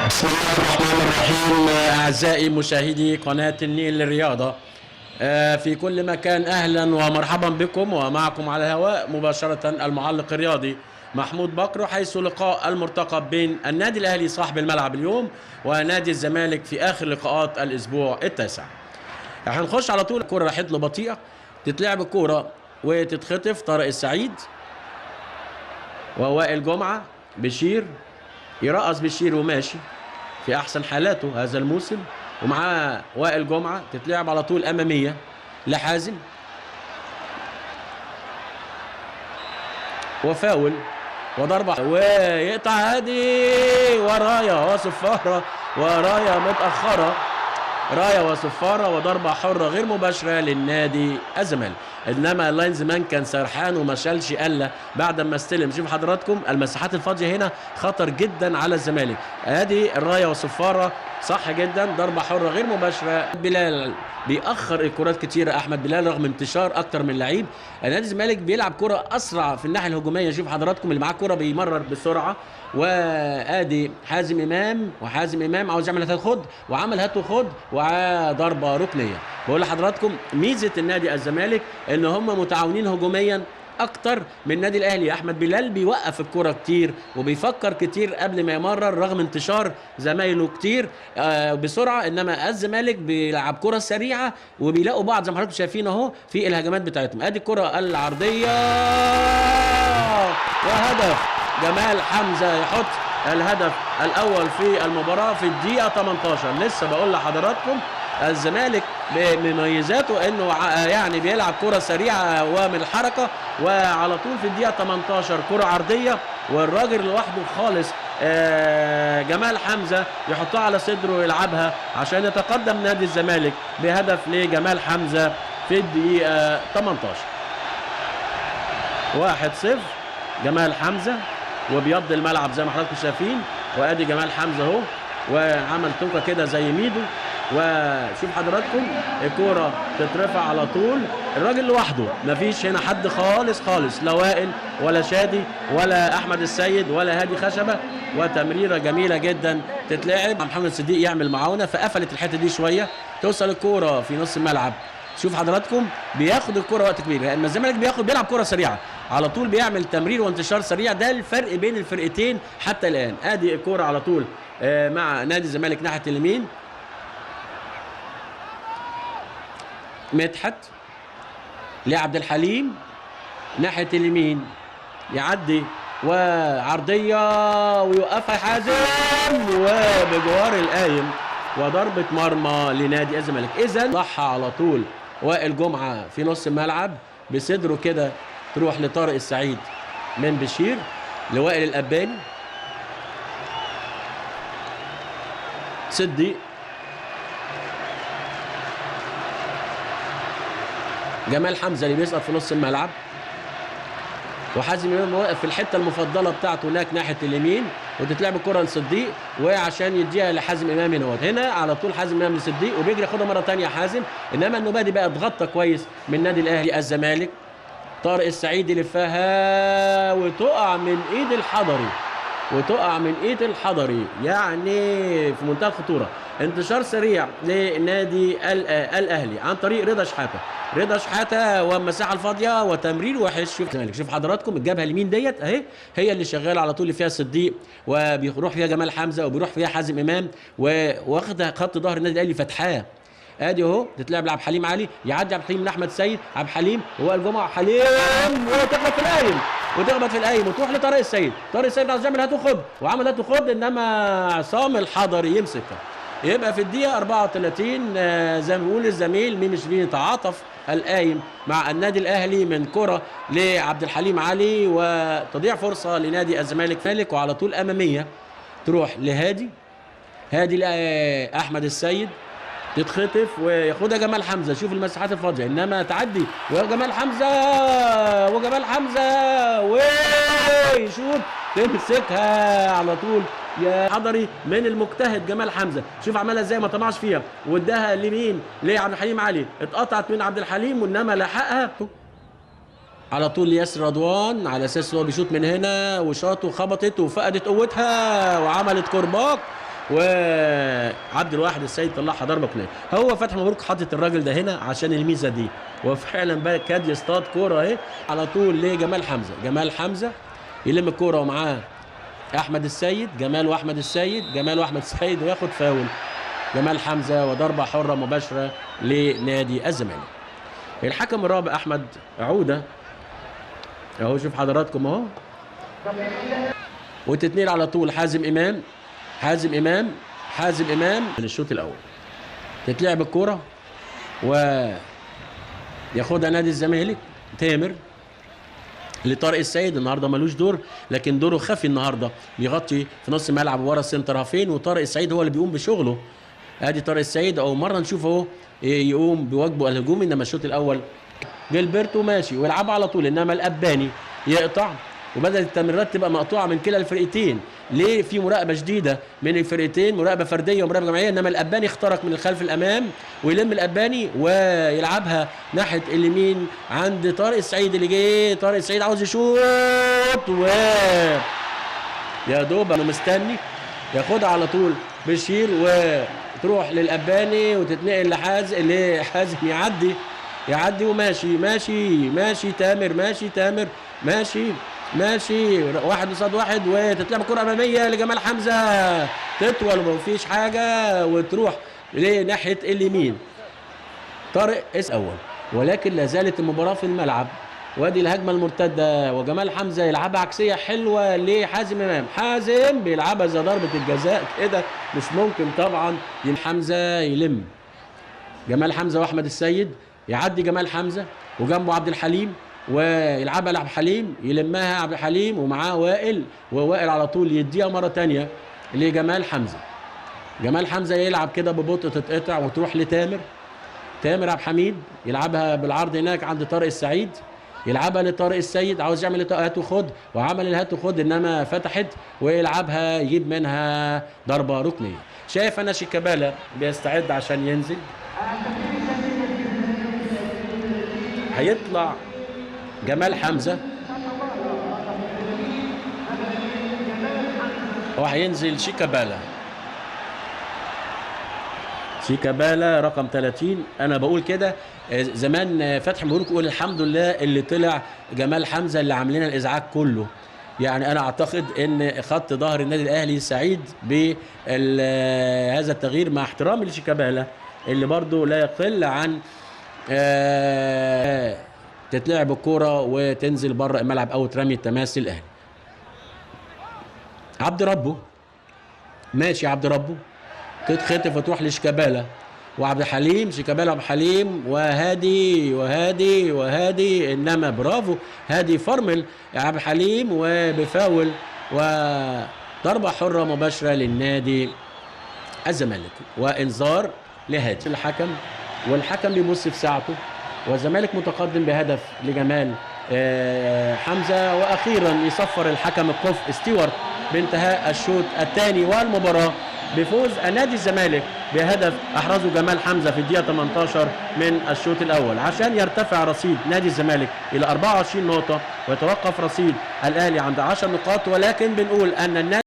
بسم الله الرحمن الرحيم. أعزائي مشاهدي قناة النيل للرياضة في كل مكان، أهلا ومرحبا بكم، ومعكم على الهواء مباشرة المعلق الرياضي محمود بكر، حيث لقاء المرتقب بين النادي الأهلي صاحب الملعب اليوم ونادي الزمالك في آخر لقاءات الأسبوع التاسع. هنخش على طول. الكرة راحت له بطيئة، تتلعب الكرة وتتخطف. طارق السعيد ووائل جمعة، بشير يرقص بشير وماشي في احسن حالاته هذا الموسم، ومعاه وائل جمعه. تتلعب على طول اماميه لحازم، وفاول وضربه، ويقطع هادي ورايا وصفاره، ورايا متاخره، رايه وصفاره، وضربه حره غير مباشره للنادي الزمالك. انما اللاينز مان كان سرحان وما شالش قله بعد ما استلم. شوف حضراتكم المساحات الفاضيه هنا خطر جدا على الزمالك. ادي الرايه وصفاره صح جدا، ضربه حره غير مباشره. بلال بيأخر الكرات كتيره، احمد بلال رغم انتشار اكتر من لعيب. نادي الزمالك بيلعب كره اسرع في الناحيه الهجوميه. شوف حضراتكم اللي معاه كره بيمرر بسرعه. وادي حازم امام، وحازم امام عاوز يعمل هات خد، وعمل هات وخد وضربه ركنيه. بقول لحضراتكم ميزه النادي الزمالك ان هم متعاونين هجوميا اكتر من النادي الاهلي. احمد بلال بيوقف الكره كتير وبيفكر كتير قبل ما يمرر رغم انتشار زمايله كتير بسرعه. انما الزمالك بيلعب كره سريعه وبيلاقوا بعض زي ما حضراتكم شايفين اهو في الهجمات بتاعتهم. ادي الكره العرضيه وهدف. جمال حمزه يحط الهدف الاول في المباراه في الدقيقه 18. لسه بقول لحضراتكم الزمالك بمميزاته انه يعني بيلعب كره سريعه ومن الحركه، وعلى طول في الدقيقه 18 كره عرضيه والراجل لوحده خالص جمال حمزه يحطها على صدره ويلعبها عشان يتقدم نادي الزمالك بهدف لجمال حمزه في الدقيقه 18. 1-0 جمال حمزه، وبيض الملعب زي ما حضراتكم شايفين. وادي جمال حمزه اهو، وعمل توكه كده زي ميدو. وشوف حضراتكم الكوره تترفع على طول، الراجل لوحده، مفيش هنا حد خالص خالص، لا وائل ولا شادي ولا احمد السيد ولا هادي خشبه. وتمريره جميله جدا تتلعب. محمد صديق يعمل معاونه فقفلت الحته دي شويه، توصل الكوره في نص الملعب. شوف حضراتكم بياخد الكرة وقت كبير، لان الزمالك بيلعب كرة سريعة على طول، بيعمل تمرير وانتشار سريع. ده الفرق بين الفرقتين حتى الان. ادي الكرة على طول مع نادي الزمالك ناحية اليمين. مدحت لعبد الحليم ناحية اليمين، يعدي وعرضية ويوقفها حازم وبجوار القايم، وضربة مرمى لنادي الزمالك. اذا ضحى على طول وائل جمعة في نص الملعب بصدره كده، تروح لطارق السعيد من بشير لوائل الأباني. صديق جمال حمزة اللي بيسقط في نص الملعب، وحازم امام واقف في الحته المفضله بتاعته هناك ناحيه اليمين، وتتلعب الكره لصديق وعشان يديها لحازم امام هنا على طول. حازم امام لصديق وبيجري ياخدها مره ثانيه حازم. انما النوبادي بقى اتغطى كويس من النادي الاهلي الزمالك. طارق السعيد يلفها وتقع من ايد الحضري، وتقع من ايد الحضري، يعني في منتهى الخطوره. انتشار سريع لنادي الاهلي عن طريق رضا شحاته. رضا شحاته والمساحه الفاضيه وتمرير وحش. شوف حضراتكم الجبهه اليمين ديت اهي، هي اللي شغاله على طول، اللي فيها صديق وبيروح فيها جمال حمزه وبيروح فيها حازم امام، واخده خط ظهر النادي الاهلي فتحاه. ادي اهو تتلعب لعبد الحليم علي، يعدي عبد الحليم لاحمد سيد، عبد الحليم ووائل جمعه، حليم وتخبط في القايم، وتخبط في القايم وتروح لطارق السيد. طارق السيد عايز يعمل هات وخد، وعمل هات وخد، انما عصام الحضري يمسكها. يبقى في الدقيقه 34 زي ما بيقول الزميل مش بيتعاطف القايم مع النادي الاهلي من كره لعبد الحليم علي، وتضيع فرصه لنادي الزمالك فالك. وعلى طول اماميه تروح لهادي، هادي احمد السيد، تتخطف وياخدها جمال حمزه. شوف المساحات الفاضيه، انما تعدي وجمال حمزه، وجمال حمزه ويشوط تمسكها على طول يا حضري من المجتهد جمال حمزه. شوف عملها ازاي، ما طمعش فيها واداها لمين؟ لعبد الحليم علي، اتقطعت من عبد الحليم وانما لحقها على طول ياسر رضوان، على اساس هو بيشوط من هنا، وشاط وخبطت وفقدت قوتها وعملت كرباك وعبد الواحد السيد طلعها ضربه ركنيه. هو فتحي مبروك حاطط الراجل ده هنا عشان الميزه دي، وفعلا بقى كاد يصطاد كوره اهي على طول لجمال حمزه. جمال حمزه يلم الكوره ومعاه احمد السيد، جمال واحمد السيد، جمال واحمد السيد، وياخد فاول جمال حمزه وضربه حره مباشره لنادي الزمالك. الحكم الرابع احمد عوده اهو، شوف حضراتكم اهو، وتتنقل على طول حازم امام، حازم امام، حازم امام من الشوط الاول. تتلعب الكوره وياخدها نادي الزمالك تامر لطارق السيد. النهارده ملوش دور، لكن دوره خفي النهارده، بيغطي في نص الملعب ورا السنتر هافين، وطارق السيد هو اللي بيقوم بشغله. ادي طارق السيد اول مره نشوف اهو يقوم بواجبه الهجومي، انما الشوط الاول جilberto ماشي ويلعبها على طول، انما الاباني يقطع، وبدات التمريرات تبقى مقطوعه من كلا الفرقتين. ليه؟ في مراقبه شديده من الفرقتين، مراقبه فرديه ومراقبه جماعيه، انما الاباني اخترق من الخلف الامام، ويلم الاباني ويلعبها ناحيه اليمين عند طارق السعيد اللي جاي. طارق السعيد عاوز يشوط و يا دوب انه مستني ياخدها على طول بشير، وتروح للاباني وتتنقل لحازم يعدي وماشي ماشي تامر، ماشي تامر، ماشي واحد قصاد واحد، وتتلعب كرة أمامية لجمال حمزة تطول ومفيش حاجة وتروح لناحية اليمين. طارق أول، ولكن لا زالت المباراة في الملعب، وادي الهجمة المرتدة وجمال حمزة يلعبها عكسية حلوة لحازم إمام. حازم بيلعبها زي ضربة الجزاء كده، مش ممكن طبعا. حمزة يلم جمال حمزة وأحمد السيد، يعدي جمال حمزة وجنبه عبد الحليم، ويلعبها لعبد الحليم، يلمها عبد الحليم ومعاه وائل، ووائل على طول يديها مرة تانية لجمال حمزة. جمال حمزة يلعب كده ببطء تتقطع وتروح لتامر. تامر عبد الحميد يلعبها بالعرض هناك عند طارق السعيد، يلعبها لطارق السيد، عاوز يعمل هات وخد، وعمل الهات وخد انما فتحت، ويلعبها يجيب منها ضربة ركنية. شايف انا شيكابالا بيستعد عشان ينزل، هيطلع جمال حمزة وهينزل شيكابالا رقم 30. انا بقول كده، زمان فتحي مبروك يقول الحمد لله اللي طلع جمال حمزة اللي عاملين الازعاج كله. يعني انا اعتقد ان خط ظهر النادي الاهلي سعيد بهذا التغيير، مع احترامي لشيكابالا اللي برضو لا يقل عن تتلعب الكوره وتنزل بره الملعب او ترمي التماس الاهلي. عبد ربه ماشي، عبد ربه تتخطف وتروح لشيكابالا وعبد الحليم، شيكابالا وعبد الحليم وهادي، انما برافو هادي فرمل عبد الحليم وبفاول وضربه حره مباشره للنادي الزمالك، وانذار لهادي الحكم، والحكم بيبص في ساعته، والزمالك متقدم بهدف لجمال حمزة. واخيرا يصفر الحكم الكفء ستيوارت بانتهاء الشوط الثاني والمباراة بفوز نادي الزمالك بهدف احرزه جمال حمزة في الدقيقة 18 من الشوط الاول، عشان يرتفع رصيد نادي الزمالك الى 24 نقطة ويتوقف رصيد الاهلي عند 10 نقاط. ولكن بنقول ان النادي